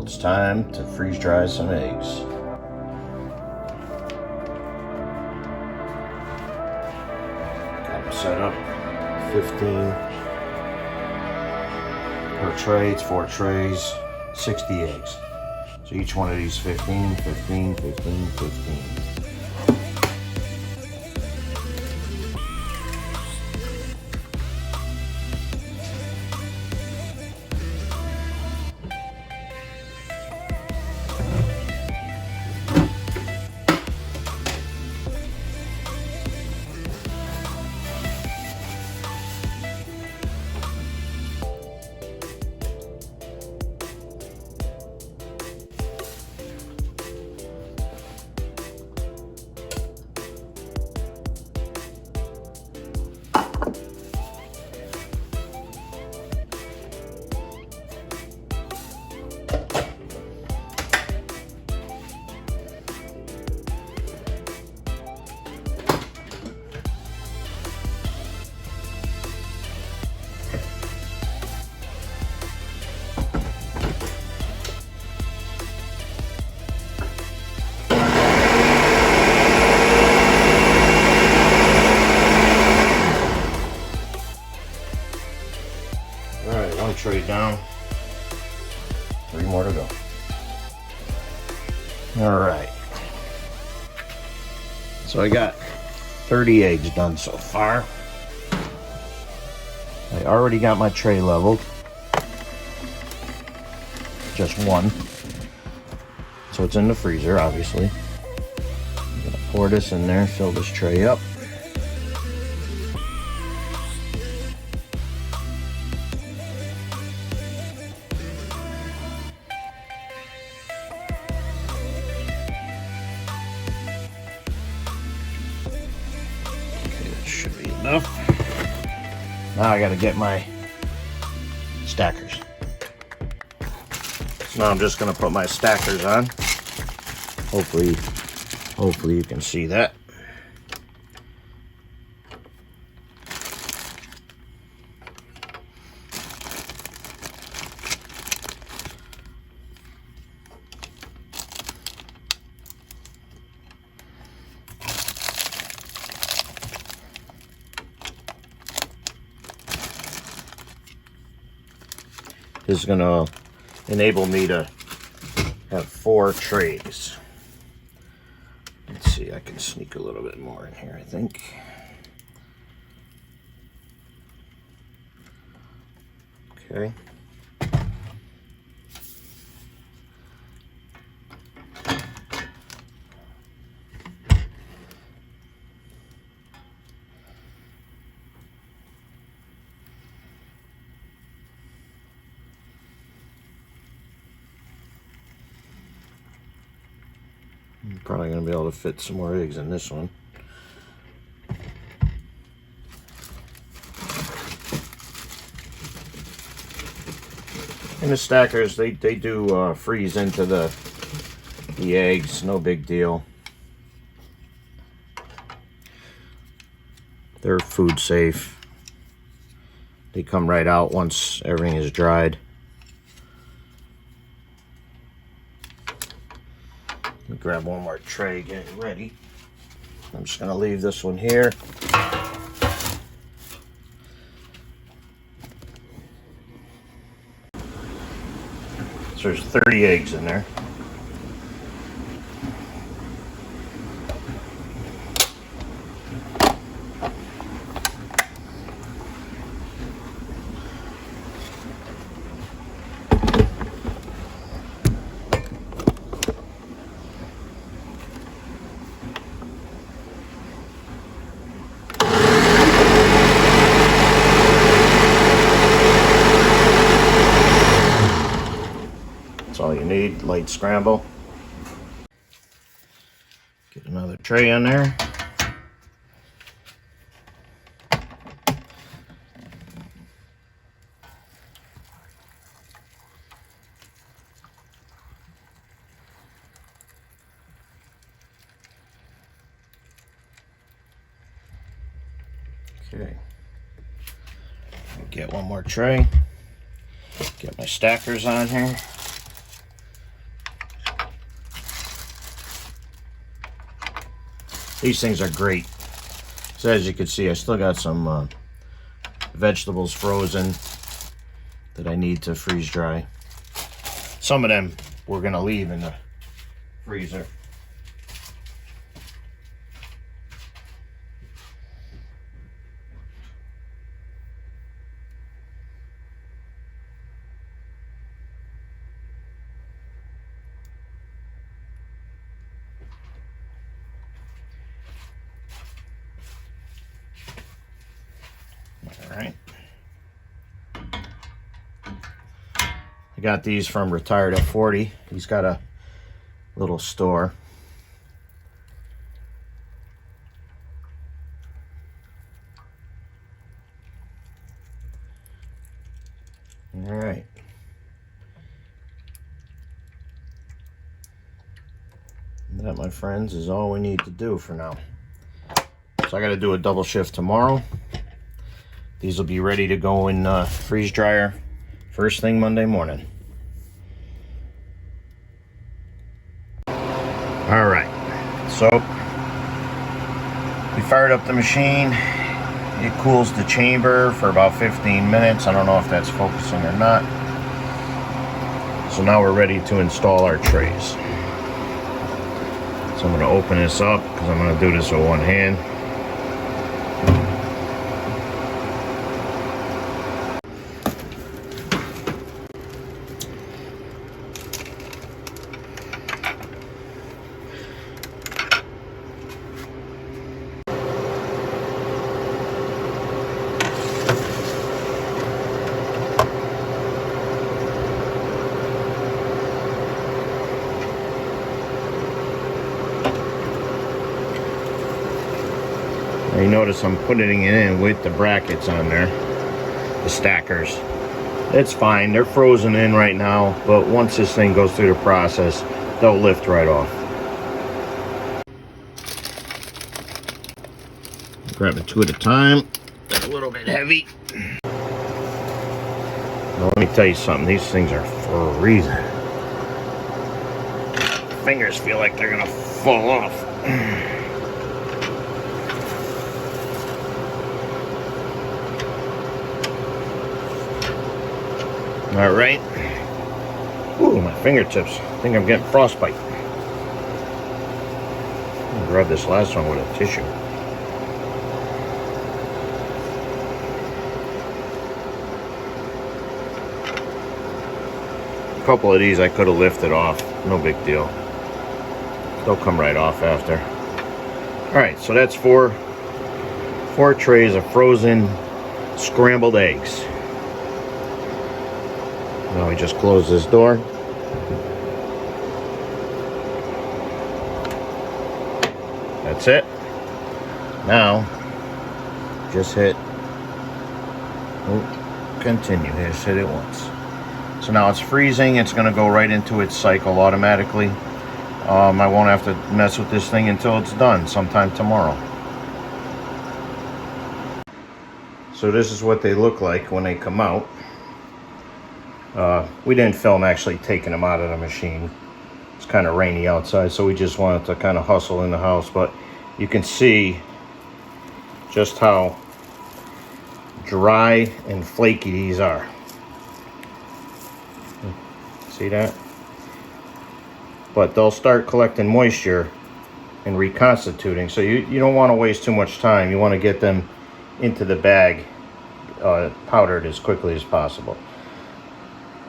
Well, it's time to freeze dry some eggs. Got them set up. 15 per tray. It's 4 trays, 60 eggs. So each one of these 15, 15, 15, 15. Alright, 1 tray down, 3 more to go. Alright, so I got 30 eggs done so far. I already got my tray leveled, just 1, so it's in the freezer obviously. I'm gonna pour this in there, fill this tray up. Should be enough. Now I gotta get my stackers. So now I'm just gonna put my stackers on. Hopefully you can see that. This is going to enable me to have 4 trays. Let's see, I can sneak a little bit more in here, I think. Okay. I'm probably going to be able to fit some more eggs in this one. And the stackers, they do freeze into the eggs, no big deal. They're food safe. They come right out once everything is dried. Let me grab one more tray, get it ready. I'm just going to leave this one here. So there's 30 eggs in there. All you need, light scramble. Get another tray in there. Okay. Get one more tray. Get my stackers on here. These things are great. So as you can see, I still got some vegetables frozen that I need to freeze dry. Some of them we're gonna leave in the freezer. All right. I got these from Retired at 40. He's got a little store. All right. That, my friends, is all we need to do for now. So I got to do a double shift tomorrow. These will be ready to go in freeze dryer first thing Monday morning. All right, so we fired up the machine. It cools the chamber for about 15 minutes. I don't know if that's focusing or not. So now we're ready to install our trays. So I'm going to open this up because I'm going to do this with one hand. You notice I'm putting it in with the brackets on there, the stackers. It's fine, they're frozen in right now, but once this thing goes through the process, they'll lift right off. Grab it two at a time. They're a little bit heavy. Now let me tell you something, these things are for a reason. Fingers feel like they're gonna fall off. All right. Ooh, my fingertips. I think I'm getting frostbite. I'll grab this last one with a tissue. A couple of these I could have lifted off. No big deal. They'll come right off after. All right, so that's four trays of frozen scrambled eggs. Now we just close this door. That's it. Now, just hit continue. Just hit it once. So now it's freezing. It's going to go right into its cycle automatically. I won't have to mess with this thing until it's done sometime tomorrow. So this is what they look like when they come out. We didn't film actually taking them out of the machine. It's kind of rainy outside, so we just wanted to kind of hustle in the house. But you can see just how dry and flaky these are. See that? But they'll start collecting moisture and reconstituting. So you don't want to waste too much time. You want to get them into the bag powdered as quickly as possible.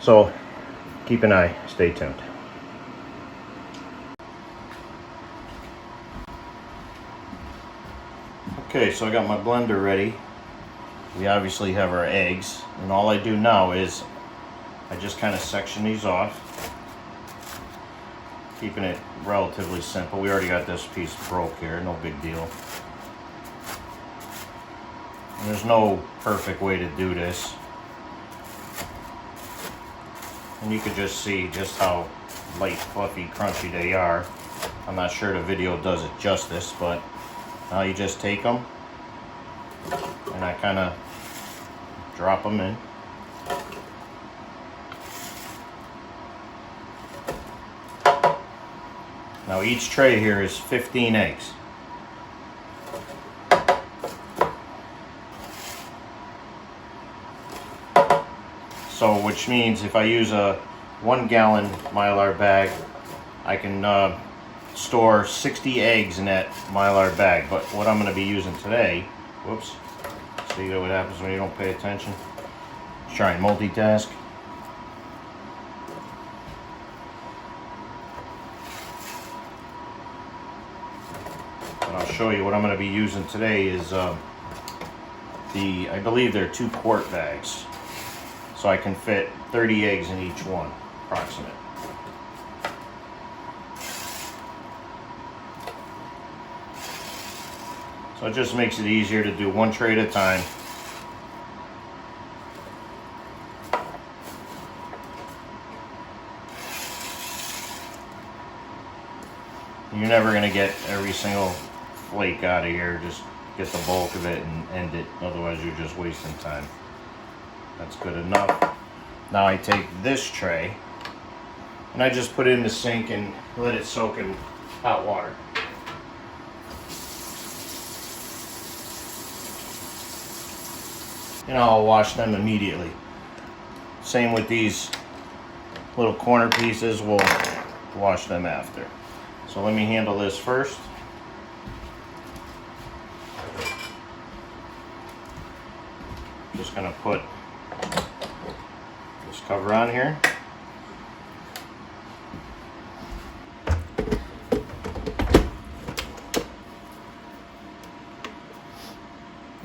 So keep an eye, stay tuned. Okay, so I got my blender ready. We obviously have our eggs, and all I do now is I just kind of section these off, keeping it relatively simple. We already got this piece broke here, no big deal. And there's no perfect way to do this. And you can just see just how light, fluffy, crunchy they are. I'm not sure the video does it justice, but now you just take them and I kind of drop them in. Now each tray here is 15 eggs. So which means if I use a 1 gallon Mylar bag, I can store 60 eggs in that Mylar bag. But what I'm going to be using today, whoops, see what happens when you don't pay attention. Let's try and multitask. And I'll show you what I'm going to be using today is I believe they're 2-quart bags. So I can fit 30 eggs in each one, approximate. So it just makes it easier to do one tray at a time. You're never going to get every single flake out of here. Just get the bulk of it and end it. Otherwise you're just wasting time. That's good enough. Now I take this tray and I just put it in the sink and let it soak in hot water. And I'll wash them immediately. Same with these little corner pieces, we'll wash them after. So let me handle this first. Just gonna put this cover on here.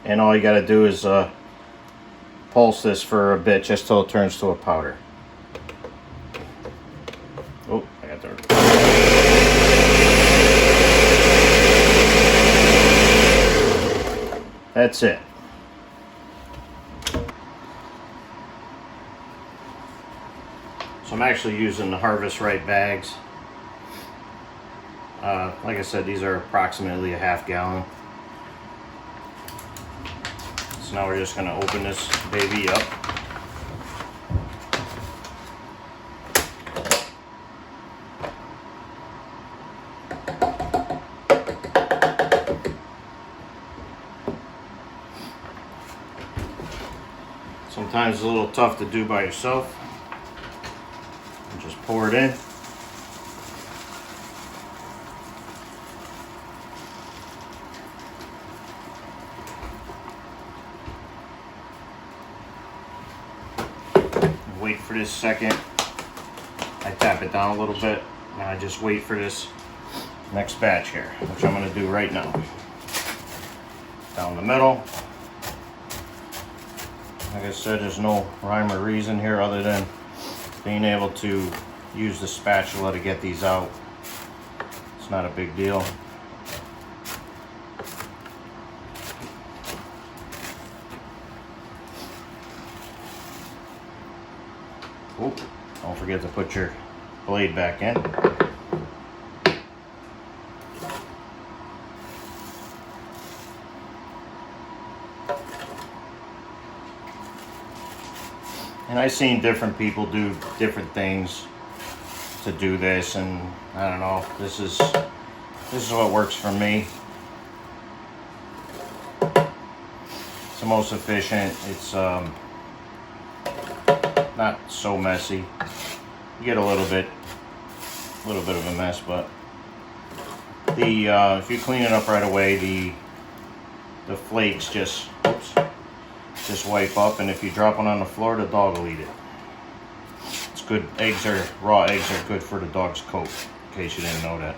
And all you gotta do is pulse this for a bit just till it turns to a powder. Oh, I got there. That's it. So I'm actually using the Harvest Right bags. Like I said, these are approximately a ½ gallon. So now we're just going to open this baby up. Sometimes it's a little tough to do by yourself. And just pour it in. Wait for this second. I tap it down a little bit and I just wait for this next batch here, which I'm going to do right now. Down the middle. Like I said, there's no rhyme or reason here other than being able to use the spatula to get these out. It's not a big deal. Oop, don't forget to put your blade back in. And I've seen different people do different things to do this, and I don't know, this is what works for me. It's the most efficient. It's not so messy. You get a little bit of a mess, but if you clean it up right away, the flakes just wipe up, and if you drop one on the floor, the dog will eat it. It's good. Raw eggs are good for the dog's coat, in case you didn't know that.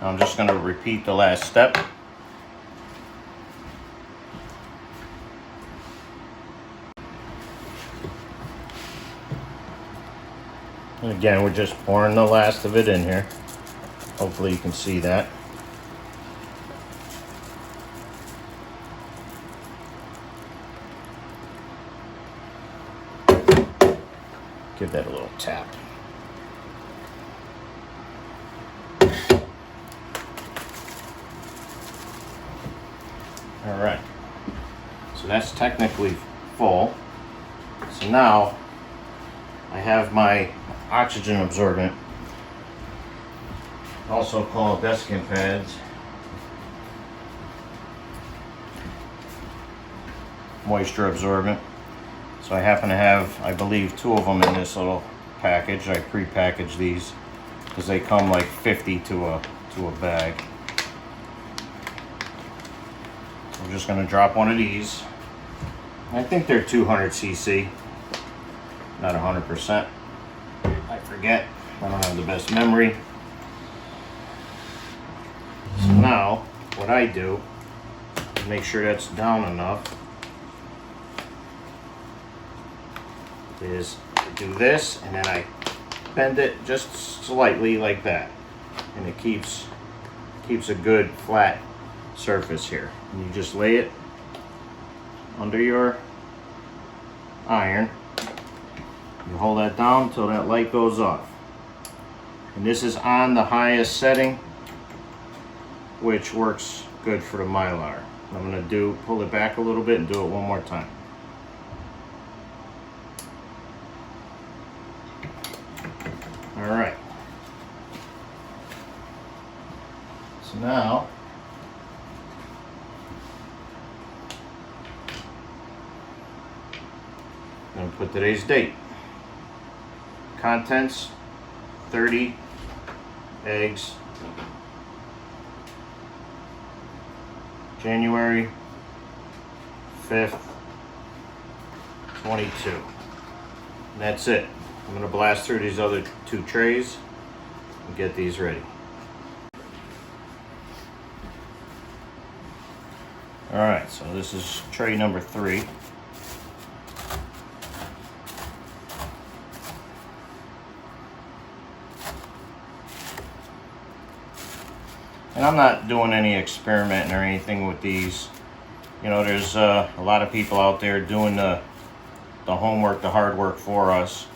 I'm just going to repeat the last step. And again, we're just pouring the last of it in here. Hopefully you can see that. give that a little tap. All right, so that's technically full. So now I have my oxygen absorbent, also called desiccant pads, moisture absorbent. So I happen to have, I believe, 2 of them in this little package. I pre-packaged these because they come like 50 to a bag. I'm just going to drop one of these. I think they're 200 cc, not 100%. I forget. I don't have the best memory. So now, what I do, make sure that's down enough, is I do this, and then I bend it just slightly like that, and it keeps a good flat surface here. And you just lay it under your iron. You hold that down until that light goes off. And this is on the highest setting, which works good for the Mylar. I'm going to pull it back a little bit and do it one more time. All right. So now, I'm going to put today's date. Contents, 30 eggs, January 5th, 22. And that's it. I'm going to blast through these other 2 trays and get these ready. Alright, so this is tray number 3. And I'm not doing any experimenting or anything with these. You know, there's a lot of people out there doing the homework, the hard work for us.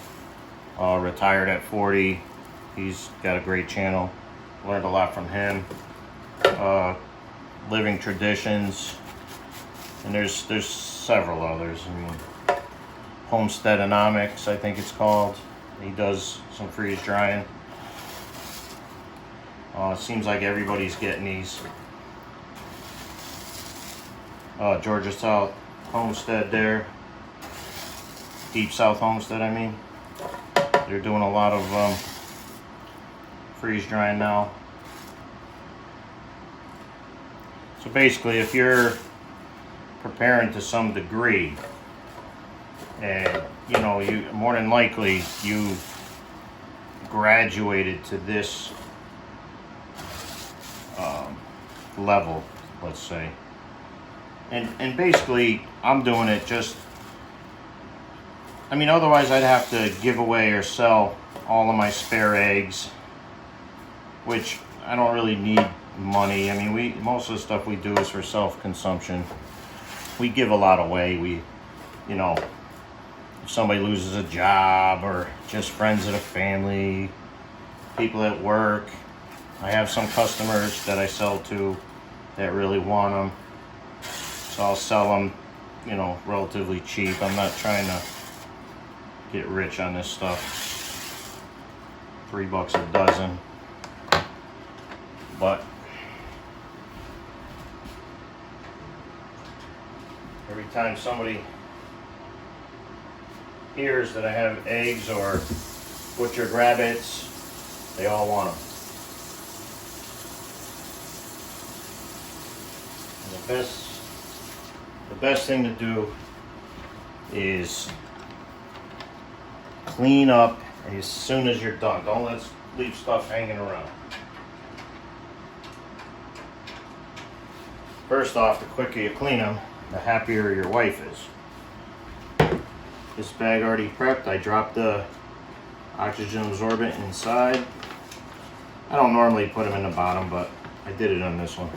Retired at 40. He's got a great channel. Learned a lot from him. Living Traditions. And there's several others. I mean, Homesteadonomics, I think it's called. He does some freeze drying. Seems like everybody's getting these. Georgia South Homestead there. Deep South Homestead, I mean. They're doing a lot of freeze drying now. So basically, if you're preparing to some degree, and you know, you more than likely you graduated to this level, let's say, and basically I'm doing it just, I mean, otherwise I'd have to give away or sell all of my spare eggs, which I don't really need money. I mean, most of the stuff we do is for self-consumption. We give a lot away. You know, if somebody loses a job, or just friends of the family, people at work. I have some customers that I sell to that really want them, so I'll sell them, you know, relatively cheap. I'm not trying to get rich on this stuff. $3 a dozen. But every time somebody hears that I have eggs or butchered rabbits, they all want them. And the best thing to do is clean up as soon as you're done. Don't leave stuff hanging around. First off, the quicker you clean them, the happier your wife is. This bag already prepped. I dropped the oxygen absorbent inside. I don't normally put them in the bottom, but I did it on this one.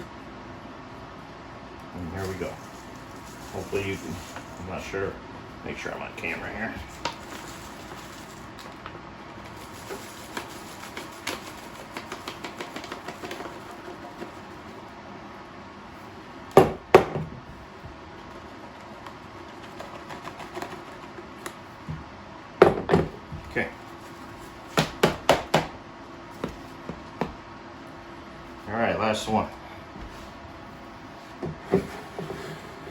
And here we go. Hopefully you can, I'm not sure. Make sure I'm on camera here. last one.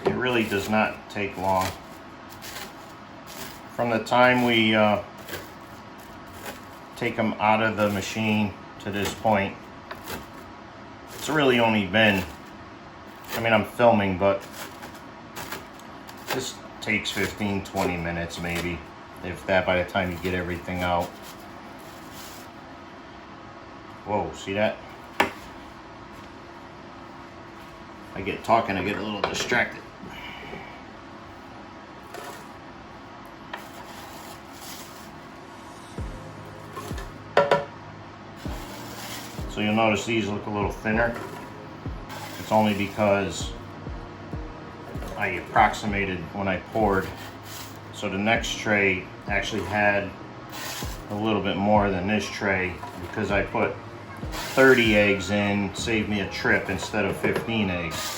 It really does not take long. From the time we take them out of the machine to this point, it's really only been, I mean, I'm filming, but this takes 15-20 minutes maybe, if that, by the time you get everything out. Whoa, see that? I get talking, I get a little distracted. So you'll notice these look a little thinner. It's only because I approximated when I poured. So the next tray actually had a little bit more than this tray, because I put 30 eggs in, saved me a trip instead of 15 eggs.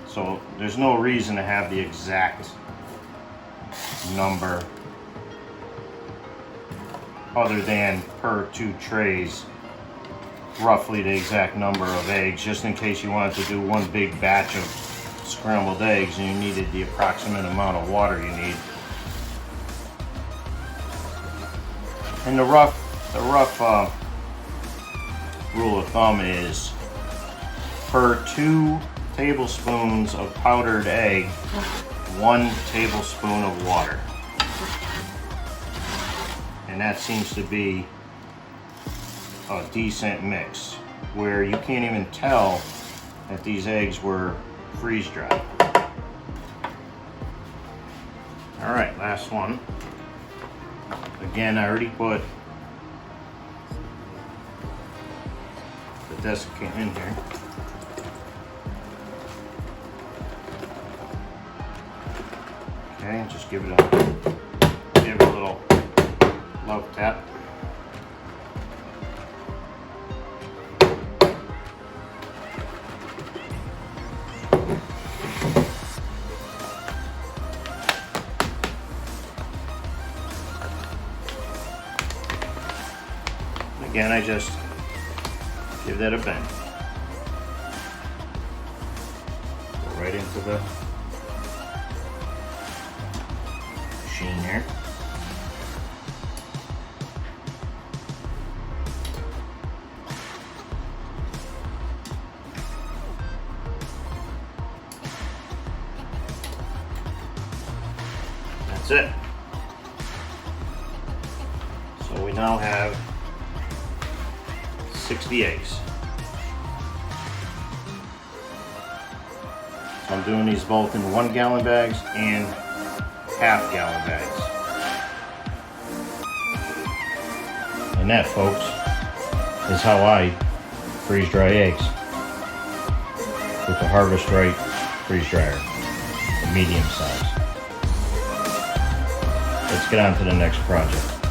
So there's no reason to have the exact number other than per 2 trays, roughly the exact number of eggs, just in case you wanted to do one big batch of scrambled eggs and you needed the approximate amount of water you need. And the rough rule of thumb is per 2 tablespoons of powdered egg, 1 tablespoon of water. And that seems to be a decent mix, where you can't even tell that these eggs were freeze dried. All right, last one. Again, I already put the desiccant in here. Okay, just give it a little love tap. Again, I just give that a bend. Go right into the machine here. That's it. So we now have 60 eggs. So I'm doing these both in 1 gallon bags and half-gallon bags. And that, folks, is how I freeze dry eggs with the Harvest Right freeze dryer, the medium size. Let's get on to the next project.